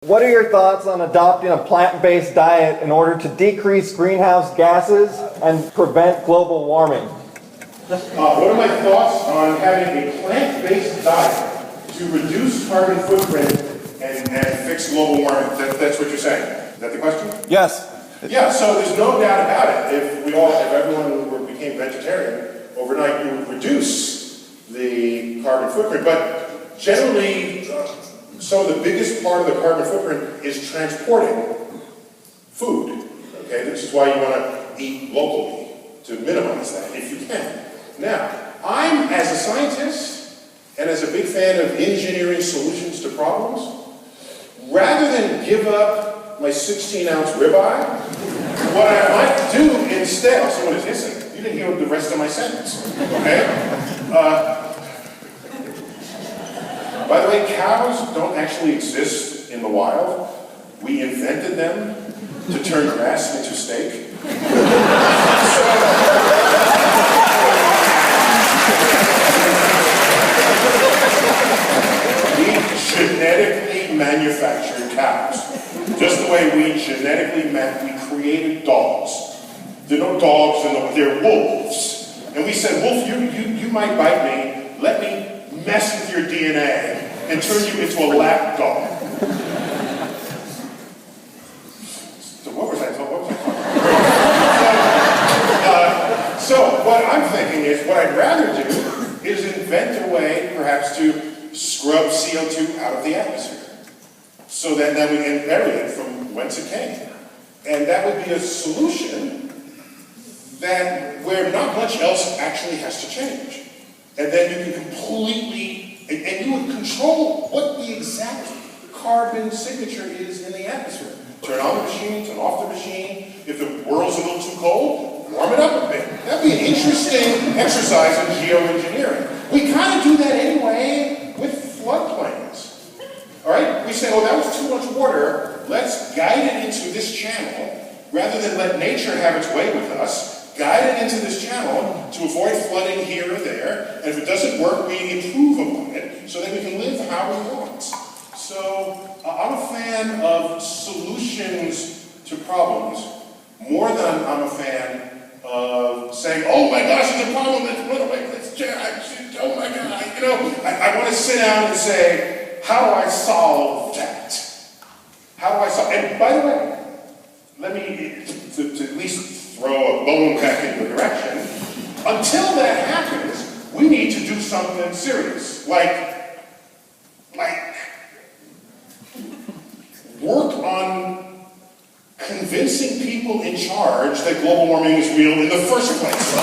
What are your thoughts on adopting a plant-based diet in order to decrease greenhouse gases and prevent global warming? What are my thoughts on having a plant-based diet to reduce carbon footprint and fix global warming? That's what you're saying. Is that the question? Yes. Yeah, so there's no doubt about it. If everyone became vegetarian overnight, you would reduce the carbon footprint. But generally, so the biggest part of the carbon footprint is transporting food. Okay, this is why you want to eat locally, to minimize that if you can. Now, I'm, as a scientist and as a big fan of engineering solutions to problems, rather than give up my 16-ounce ribeye, what I might do instead, oh, someone is hissing. You didn't hear the rest of my sentence, okay? By the way, cows don't actually exist in the wild. We invented them to turn grass into steak. We genetically manufactured cows. Just the way we genetically we created dogs. There are no dogs, they're wolves. And we said, wolf, you might bite me. Let me mess with your DNA and turn you into a lap dog. So what was I talking about? So what I'm thinking is, what I'd rather do is invent a way, perhaps, to scrub CO2 out of the atmosphere. So that we can bury it from whence it came. And that would be a solution where not much else actually has to change. And then you can completely, and you would control what the exact carbon signature is in the atmosphere. Turn on the machine, turn off the machine. If the world's a little too cold, warm it up a bit. That'd be an interesting exercise in geoengineering. We kind of do that anyway with floodplains. All right? We say, oh, that was too much water. Let's guide it into this channel rather than let nature have its way with us. Guide it into this channel to avoid flooding here or there, and if it doesn't work, we improve upon it so that we can live how we want. So I'm a fan of solutions to problems more than I'm a fan of saying, oh my gosh, there's a problem, let's run away, let's change, oh my God. You know, I want to sit down and say, how do I solve that? How do I solve, and by the way, let me, to at least throw a bone back in the direction. Until that happens, we need to do something serious, like work on convincing people in charge that global warming is real in the first place.